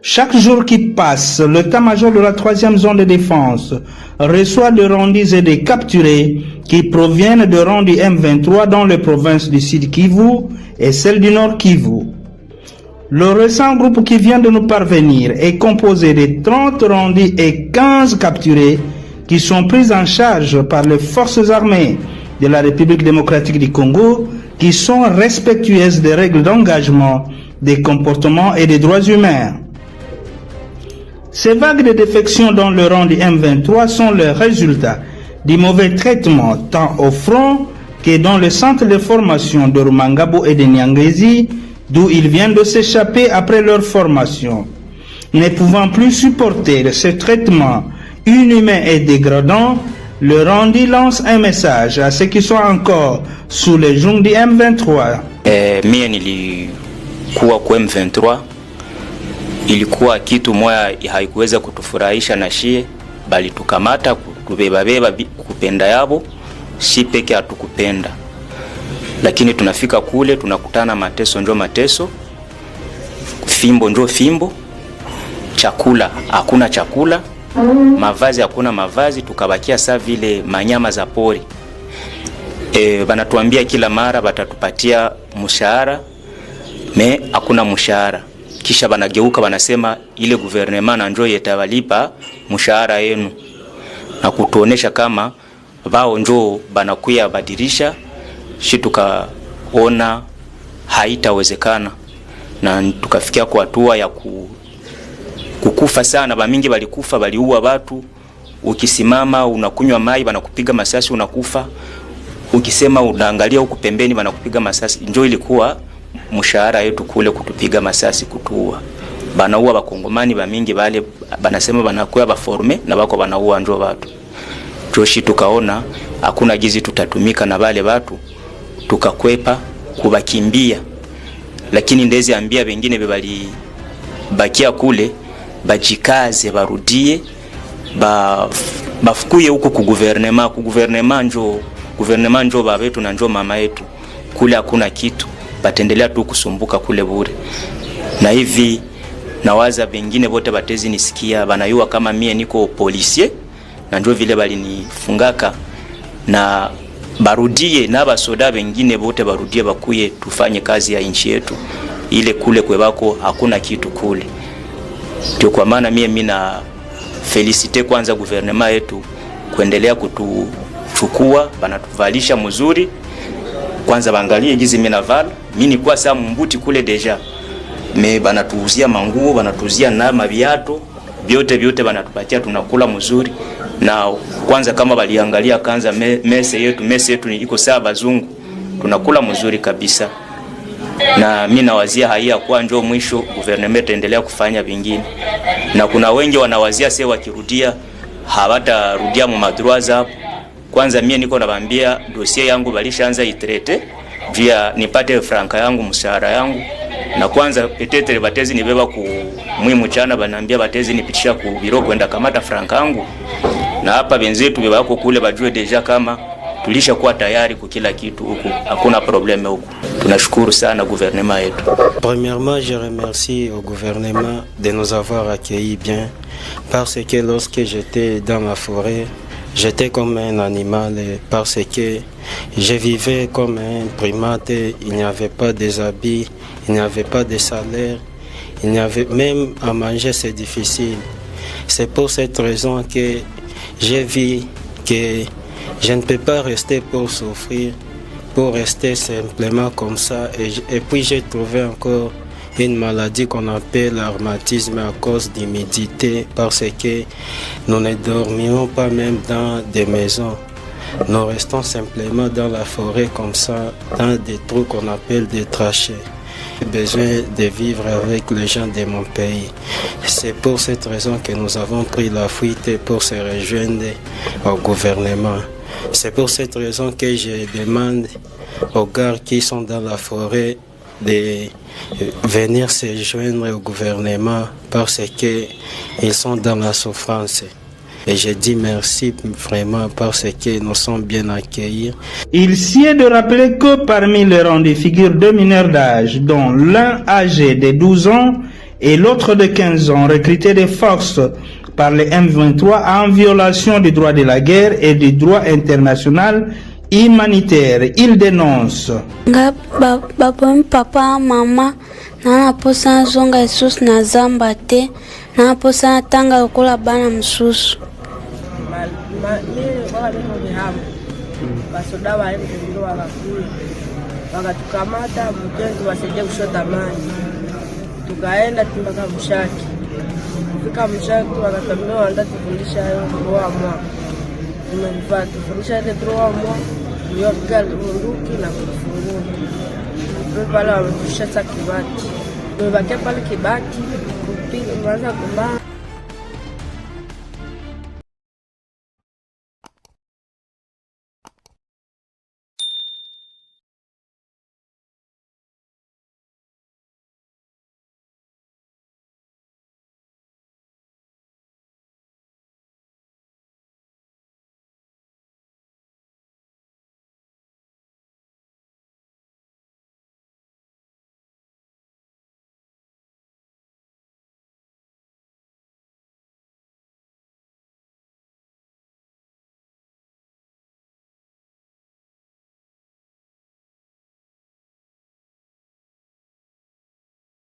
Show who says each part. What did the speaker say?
Speaker 1: Chaque jour qui passe, l'état-major de la 3e zone de défense reçoit des rendus et des capturés qui proviennent de rangs du M23 dans les provinces du Sud Kivu et celles du Nord Kivu. Le récent groupe qui vient de nous parvenir est composé de 30 rendus et 15 capturés qui sont pris en charge par les forces armées de la République démocratique du Congo qui sont respectueuses des règles d'engagement, des comportements et des droits humains. Ces vagues de défections dans le rang du M23 sont le résultat du mauvais traitement tant au front que dans le centre de formation de Rumangabo et de Nyangezi, d'où ils viennent de s'échapper après leur formation. Ne pouvant plus supporter ce traitement inhumain et dégradant, le Randi lance un message à ceux qui sont encore sous les jougs du M23.
Speaker 2: Mie nilikuwa kwa M23, ilikuwa kitu moja haikuweza kutufurahisha na shie, bali tukamata kubeba kupenda yabo, si peke hatukupenda. Lakini tunafika kule tunakutana mateso njo mateso, fimbo njo fimbo, chakula hakuna chakula, mavazi hakuna mavazi, tukabakia saa vile manyama za pori. Banatuambia kila mara batatupatia mshahara, hakuna mshahara. Kisha banageuka banasema ile gouvernement na njo yetawalipa mshahara yenu, na kutuonesha kama bao njo banakuya badirisha. Shi tukaona haitawezekana na tukafikia kwa hatua ya kukufa sana. Bamingi balikufa, baliua watu. Ukisimama unakunywa mai banakupiga masasi unakufa. Ukisema unaangalia huku pembeni banakupiga masasi. Njoo ilikuwa mshahara yetu kule, kutupiga masasi, kutuua. Banaua bakongomani bamingi, bale banasema banakuwa baforme na bako banaua njoo watu. Joshi tukaona hakuna gizi tutatumika na bale watu, tukakwepa kubakimbia. Lakini ndezi ambia bengine bebali bakia kule bajikaze barudie bafukuye huko ku gouvernement njo baba yetu na njo mama yetu. Kule hakuna kitu, batendelea tu kusumbuka kule bure. Na hivi nawaza bengine bote batezi nisikia banayua kama mie niko policier na njo vile bali nifungaka, na barudie na basoda bengine bote barudie bakuye tufanye kazi ya nchi yetu ile. Kule kwebako hakuna kitu kule. Ndio kwa maana mie na felicite kwanza gouvernement yetu kuendelea kutuchukua, banatuvalisha mzuri. Kwanza baangalie gizi mimi navala, mimi nilikuwa saa mbuti kule deja, banatuuzia manguo, banatuuzia na maviato, vyote banatupatia, tunakula mzuri. Na kwanza kama baliangalia kanza mese yetu iko saa bazungu, tunakula mzuri kabisa. Na mimi nawazia haya kwa njoo mwisho gouvernement endelea kufanya vingine. Na kuna wengi wanawazia sasa wakirudia hawatarudia mu madroits hapo. Kwanza mimi niko nawaambia dossier yangu balishaanza itrete via nipate franka yangu, mshahara yangu. Na kwanza petete batezi nibeba ku mwimu chana, banambia batezi nipitisha ku biro kwenda kamata franka yangu. Na hapa benzetu bebako kule bajue deja kama tulisha kuwa tayari kwa kila kitu huku, hakuna problème huku. Tunashukuru sana gouvernement yetu.
Speaker 3: Premièrement, je remercie au gouvernement de nous avoir accueillis bien, parce que lorsque j'étais dans la forêt, j'étais comme un animal, parce que je vivais comme un primate. Il n'y avait pas des habits, il n'y avait pas de salaire, il n'y avait même à manger, c'est difficile. C'est pour cette raison que j'ai vu que je ne peux pas rester pour souffrir, pour rester simplement comme ça. Et puis j'ai trouvé encore une maladie qu'on appelle le rhumatisme à cause d'humidité, parce que nous ne dormions pas même dans des maisons. Nous restons simplement dans la forêt comme ça, dans des trous qu'on appelle des trachées. J'ai besoin de vivre avec les gens de mon pays. C'est pour cette raison que nous avons pris la fuite pour se rejoindre au gouvernement. C'est pour cette raison que je demande aux gars qui sont dans la forêt de venir se joindre au gouvernement, parce qu'ils sont dans la souffrance. Et je dis merci vraiment parce que nous sommes bien accueillis.
Speaker 1: Il sied de rappeler que parmi les rangs des figures deux mineurs d'âge, dont l'un âgé de 12 ans et l'autre de 15 ans recruté des forces par les M23 en violation des droits de la guerre et du droit international humanitaire. Il dénonce.
Speaker 4: Papa, maman, nana posa zonga Jesus na zamba te, nana posa tanga lokola bana msusu.
Speaker 5: Basoda wa M23 wakakula wakatukamata mjenzi wasaidie kushota maji, tukaenda mpaka Mshaki. Fika Mshaki wakatambia wanda tufundisha hayo kwa mwaka. Tumefanya tufundisha ile kwa mwaka, ndio kali bunduki na kufungua. Pale wametusha Kibati. Tumebakia pale Kibati kupiga kwanza kumbana